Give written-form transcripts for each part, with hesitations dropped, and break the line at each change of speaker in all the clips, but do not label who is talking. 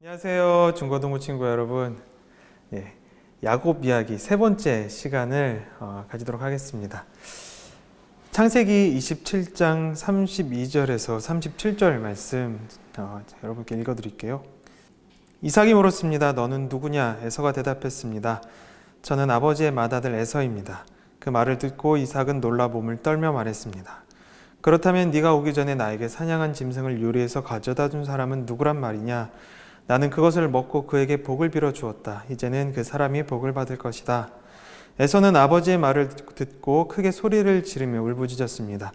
안녕하세요, 중고등부 친구 여러분. 야곱 이야기 세 번째 시간을 가지도록 하겠습니다. 창세기 27장 32절에서 37절 말씀 여러분께 읽어드릴게요. 이삭이 물었습니다. 너는 누구냐? 에서가 대답했습니다. 저는 아버지의 맏아들 에서입니다. 그 말을 듣고 이삭은 놀라 몸을 떨며 말했습니다. 그렇다면 네가 오기 전에 나에게 사냥한 짐승을 요리해서 가져다 준 사람은 누구란 말이냐? 나는 그것을 먹고 그에게 복을 빌어 주었다. 이제는 그 사람이 복을 받을 것이다. 에서는 아버지의 말을 듣고 크게 소리를 지르며 울부짖었습니다.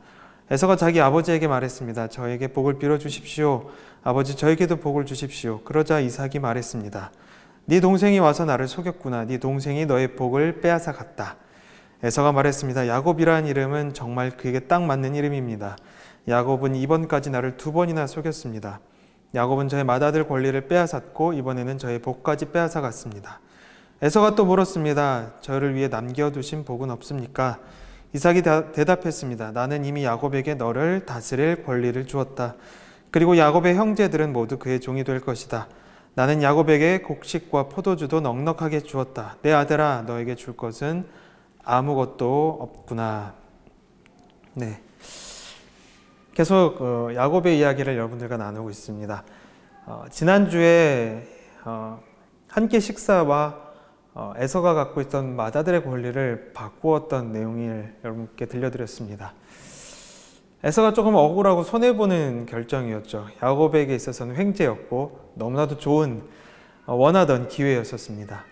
에서가 자기 아버지에게 말했습니다. 저에게 복을 빌어 주십시오. 아버지, 저에게도 복을 주십시오. 그러자 이삭이 말했습니다. 네 동생이 와서 나를 속였구나. 네 동생이 너의 복을 빼앗아 갔다. 에서가 말했습니다. 야곱이라는 이름은 정말 그에게 딱 맞는 이름입니다. 야곱은 이번까지 나를 2번이나 속였습니다. 야곱은 저의 맏아들 권리를 빼앗았고 이번에는 저의 복까지 빼앗아 갔습니다. 에서가 또 물었습니다. 저를 위해 남겨두신 복은 없습니까? 이삭이 대답했습니다. 나는 이미 야곱에게 너를 다스릴 권리를 주었다. 그리고 야곱의 형제들은 모두 그의 종이 될 것이다. 나는 야곱에게 곡식과 포도주도 넉넉하게 주었다. 내 아들아, 너에게 줄 것은 아무것도 없구나. 계속 야곱의 이야기를 여러분들과 나누고 있습니다. 지난주에 한 끼 식사와 에서가 갖고 있던 맏아들의 권리를 바꾸었던 내용을 여러분께 들려드렸습니다. 에서가 조금 억울하고 손해보는 결정이었죠. 야곱에게 있어서는 횡재였고 너무나도 좋은 원하던 기회였었습니다.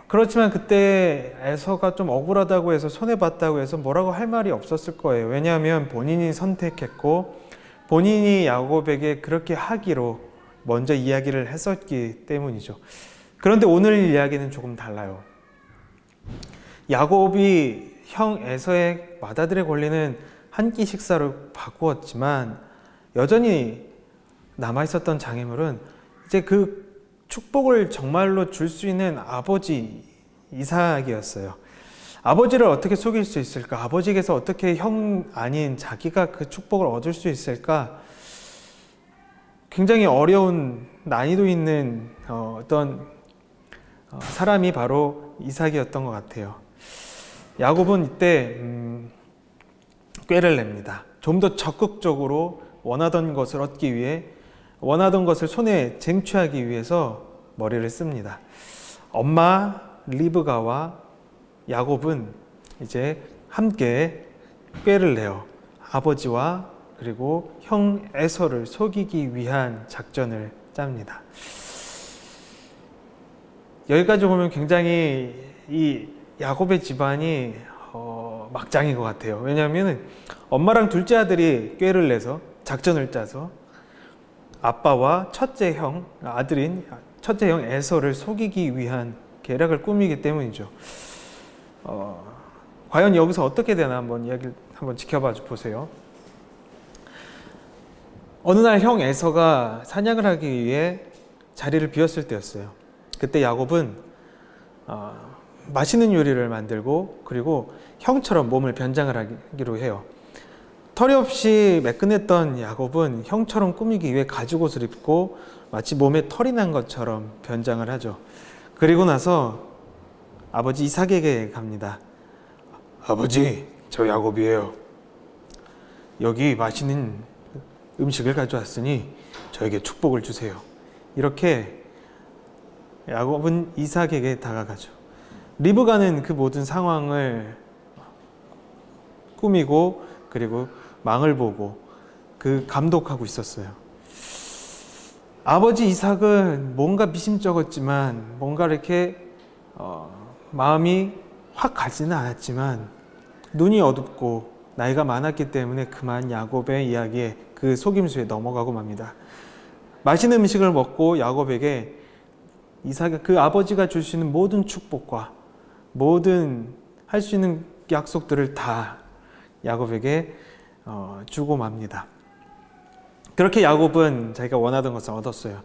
그렇지만 그때 에서가 좀 억울하다고 해서 손해봤다고 해서 뭐라고 할 말이 없었을 거예요. 왜냐하면 본인이 선택했고 본인이 야곱에게 그렇게 하기로 먼저 이야기를 했었기 때문이죠. 그런데 오늘 이야기는 조금 달라요. 야곱이 형 에서의 맏아들의 권리는 한 끼 식사로 바꾸었지만 여전히 남아있었던 장애물은 이제 그 축복을 정말로 줄 수 있는 아버지 이삭이었어요. 아버지를 어떻게 속일 수 있을까? 아버지에게서 어떻게 형 아닌 자기가 그 축복을 얻을 수 있을까? 굉장히 어려운 난이도 있는 어떤 사람이 바로 이삭이었던 것 같아요. 야곱은 이때 꾀를 냅니다. 좀 더 적극적으로 원하던 것을 얻기 위해 원하던 것을 손에 쟁취하기 위해서 머리를 씁니다. 엄마 리브가와 야곱은 이제 함께 꾀를 내어 아버지와 그리고 형 에서를 속이기 위한 작전을 짭니다. 여기까지 보면 굉장히 이 야곱의 집안이 막장인 것 같아요. 왜냐하면 엄마랑 둘째 아들이 꾀를 내서 작전을 짜서 아빠와 첫째 형, 아들인 첫째 형 에서를 속이기 위한 계략을 꾸미기 때문이죠. 과연 여기서 어떻게 되나 이야기를 한번 지켜봐 보세요. 어느 날 형 에서가 사냥을 하기 위해 자리를 비웠을 때였어요. 그때 야곱은 맛있는 요리를 만들고 그리고 형처럼 몸을 변장을 하기로 해요. 털이 없이 매끈했던 야곱은 형처럼 꾸미기 위해 가죽옷을 입고 마치 몸에 털이 난 것처럼 변장을 하죠. 그리고 나서 아버지 이삭에게 갑니다. 아버지, 저 야곱이에요. 여기 맛있는 음식을 가져왔으니 저에게 축복을 주세요. 이렇게 야곱은 이삭에게 다가가죠. 리브가는 그 모든 상황을 꾸미고 그리고 망을 보고 그 감독하고 있었어요. 아버지 이삭은 뭔가 미심쩍었지만 뭔가 이렇게 마음이 확 가지는 않았지만 눈이 어둡고 나이가 많았기 때문에 그만 야곱의 이야기에 그 속임수에 넘어가고 맙니다. 맛있는 음식을 먹고 야곱에게 이삭의 그 아버지가 줄 수 있는 모든 축복과 모든 할 수 있는 약속들을 다 야곱에게 주고 맙니다. 그렇게 야곱은 자기가 원하던 것을 얻었어요.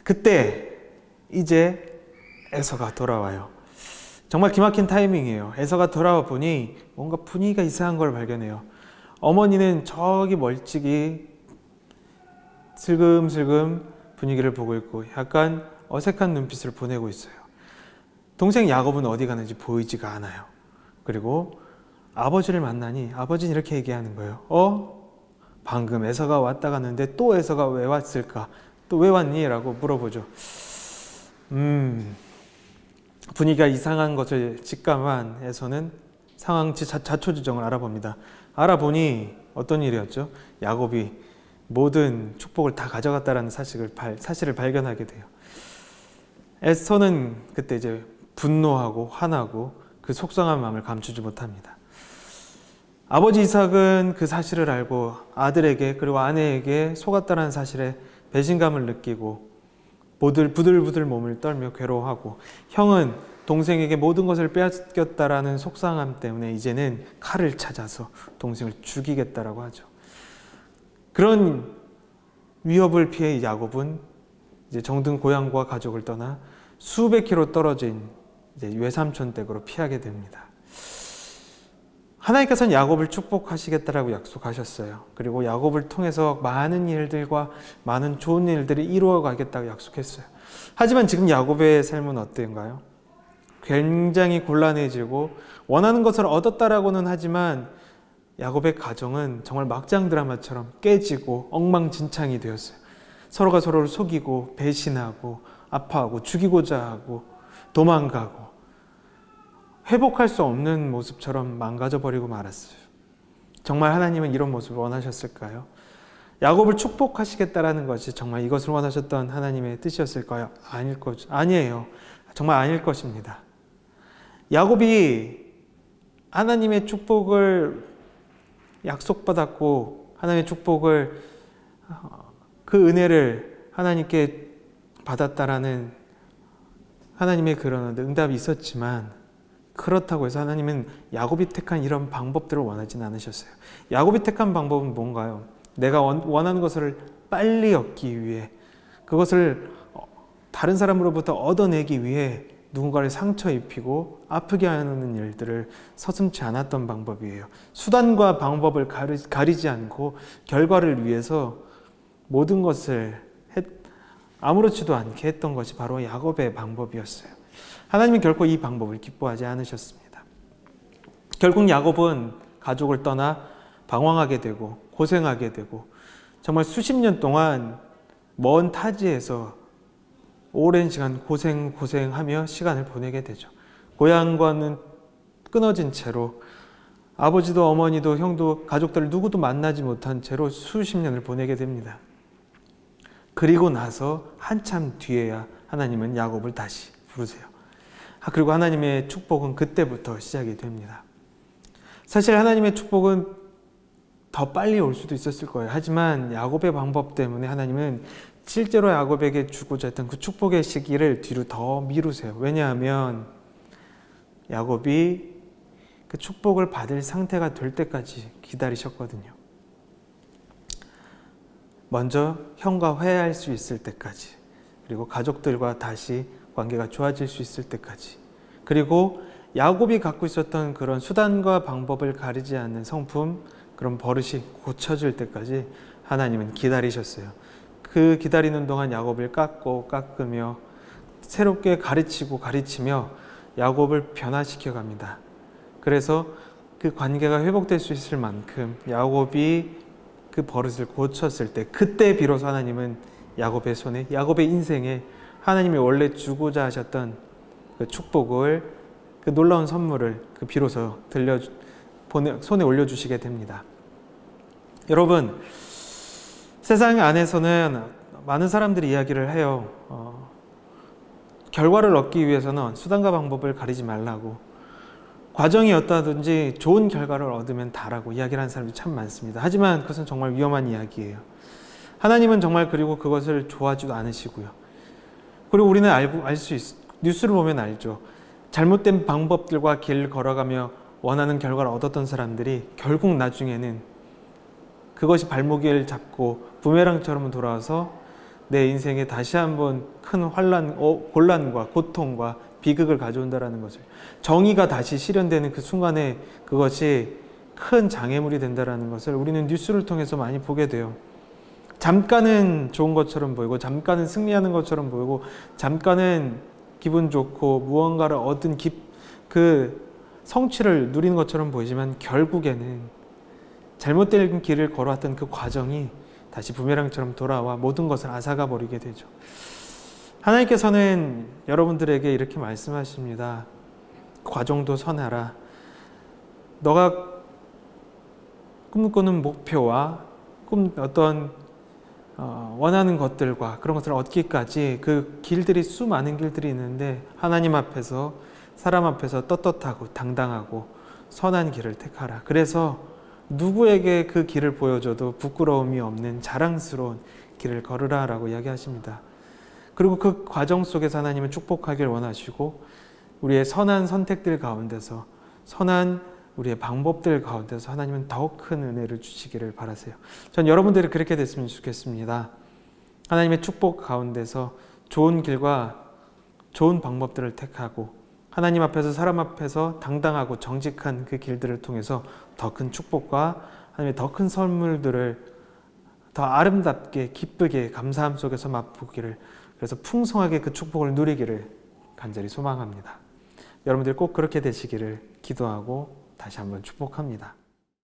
그때 이제 에서가 돌아와요. 정말 기막힌 타이밍이에요. 에서가 돌아와 보니 뭔가 분위기가 이상한 걸 발견해요. 어머니는 저기 멀찍이 슬금슬금 분위기를 보고 있고 약간 어색한 눈빛을 보내고 있어요. 동생 야곱은 어디 가는지 보이지가 않아요. 그리고 아버지를 만나니 아버지는 이렇게 얘기하는 거예요. 방금 에서가 왔다 갔는데 또 에서가 왜 왔을까? 또 왜 왔니? 라고 물어보죠. 분위기가 이상한 것을 직감한 에서는 상황 자초지종을 알아봅니다. 알아보니 어떤 일이었죠? 야곱이 모든 축복을 다 가져갔다라는 사실을 발견하게 돼요. 에서는 그때 이제 분노하고 화나고 그 속상한 마음을 감추지 못합니다. 아버지 이삭은 그 사실을 알고 아들에게 그리고 아내에게 속았다는 사실에 배신감을 느끼고 부들부들 몸을 떨며 괴로워하고, 형은 동생에게 모든 것을 빼앗겼다라는 속상함 때문에 이제는 칼을 찾아서 동생을 죽이겠다라고 하죠. 그런 위협을 피해 야곱은 이제 정든 고향과 가족을 떠나 수백 킬로 떨어진 이제 외삼촌 댁으로 피하게 됩니다. 하나님께서는 야곱을 축복하시겠다라고 약속하셨어요. 그리고 야곱을 통해서 많은 일들과 많은 좋은 일들을 이루어 가겠다고 약속했어요. 하지만 지금 야곱의 삶은 어떤가요? 굉장히 곤란해지고 원하는 것을 얻었다라고는 하지만 야곱의 가정은 정말 막장 드라마처럼 깨지고 엉망진창이 되었어요. 서로가 서로를 속이고 배신하고 아파하고 죽이고자 하고 도망가고 회복할 수 없는 모습처럼 망가져버리고 말았어요. 정말 하나님은 이런 모습을 원하셨을까요? 야곱을 축복하시겠다라는 것이 정말 이것을 원하셨던 하나님의 뜻이었을까요? 아니에요. 정말 아닐 것입니다. 야곱이 하나님의 축복을 약속받았고 하나님의 축복을 그 은혜를 하나님께 받았다라는 하나님의 그런 응답이 있었지만, 그렇다고 해서 하나님은 야곱이 택한 이런 방법들을 원하지는 않으셨어요. 야곱이 택한 방법은 뭔가요? 내가 원하는 것을 빨리 얻기 위해, 그것을 다른 사람으로부터 얻어내기 위해 누군가를 상처 입히고 아프게 하는 일들을 서슴지 않았던 방법이에요. 수단과 방법을 가리지 않고 결과를 위해서 모든 것을 아무렇지도 않게 했던 것이 바로 야곱의 방법이었어요. 하나님은 결코 이 방법을 기뻐하지 않으셨습니다. 결국 야곱은 가족을 떠나 방황하게 되고 고생하게 되고 정말 수십 년 동안 먼 타지에서 오랜 시간 고생하며 시간을 보내게 되죠. 고향과는 끊어진 채로 아버지도 어머니도 형도 가족들 누구도 만나지 못한 채로 수십 년을 보내게 됩니다. 그리고 나서 한참 뒤에야 하나님은 야곱을 다시 부르세요. 그리고 하나님의 축복은 그때부터 시작이 됩니다. 사실 하나님의 축복은 더 빨리 올 수도 있었을 거예요. 하지만 야곱의 방법 때문에 하나님은 실제로 야곱에게 주고자 했던 그 축복의 시기를 뒤로 더 미루세요. 왜냐하면 야곱이 그 축복을 받을 상태가 될 때까지 기다리셨거든요. 먼저 형과 화해할 수 있을 때까지, 그리고 가족들과 다시 관계가 좋아질 수 있을 때까지, 그리고 야곱이 갖고 있었던 그런 수단과 방법을 가리지 않는 성품, 그런 버릇이 고쳐질 때까지 하나님은 기다리셨어요. 그 기다리는 동안 야곱을 깎으며 새롭게 가르치며 야곱을 변화시켜 갑니다. 그래서 그 관계가 회복될 수 있을 만큼 야곱이 그 버릇을 고쳤을 때, 그때 비로소 하나님은 야곱의 손에, 야곱의 인생에 하나님이 원래 주고자 하셨던 그 축복을, 그 놀라운 선물을 비로소 손에 올려주시게 됩니다. 여러분, 세상 안에서는 많은 사람들이 이야기를 해요. 결과를 얻기 위해서는 수단과 방법을 가리지 말라고, 과정이 어떠하든지 좋은 결과를 얻으면 다라고 이야기를 하는 사람들이 참 많습니다. 하지만 그것은 정말 위험한 이야기예요. 하나님은 정말 그리고 그것을 좋아하지도 않으시고요. 그리고 우리는 뉴스를 보면 알죠. 잘못된 방법들과 길 걸어가며 원하는 결과를 얻었던 사람들이 결국 나중에는 그것이 발목을 잡고 부메랑처럼 돌아와서 내 인생에 다시 한번 큰 곤란과 고통과 비극을 가져온다는 것을, 정의가 다시 실현되는 그 순간에 그것이 큰 장애물이 된다는 것을 우리는 뉴스를 통해서 많이 보게 돼요. 잠깐은 좋은 것처럼 보이고 잠깐은 승리하는 것처럼 보이고 잠깐은 기분 좋고 무언가를 얻은 그 성취를 누리는 것처럼 보이지만 결국에는 잘못된 길을 걸어왔던 그 과정이 다시 부메랑처럼 돌아와 모든 것을 앗아가 버리게 되죠. 하나님께서는 여러분들에게 이렇게 말씀하십니다. 과정도 선하라. 너가 꿈꾸는 목표와 어떤 원하는 것들과 그런 것들을 얻기까지 그 길들이 수많은 길들이 있는데 하나님 앞에서 사람 앞에서 떳떳하고 당당하고 선한 길을 택하라. 그래서 누구에게 그 길을 보여줘도 부끄러움이 없는 자랑스러운 길을 걸으라 라고 이야기하십니다. 그리고 그 과정 속에서 하나님은 축복하길 원하시고 우리의 선한 선택들 가운데서 선한 우리의 방법들 가운데서 하나님은 더욱 큰 은혜를 주시기를 바라세요. 전 여러분들이 그렇게 됐으면 좋겠습니다. 하나님의 축복 가운데서 좋은 길과 좋은 방법들을 택하고 하나님 앞에서 사람 앞에서 당당하고 정직한 그 길들을 통해서 더 큰 축복과 하나님의 더 큰 선물들을 더 아름답게 기쁘게 감사함 속에서 맛보기를, 그래서 풍성하게 그 축복을 누리기를 간절히 소망합니다. 여러분들 꼭 그렇게 되시기를 기도하고 다시 한번 축복합니다.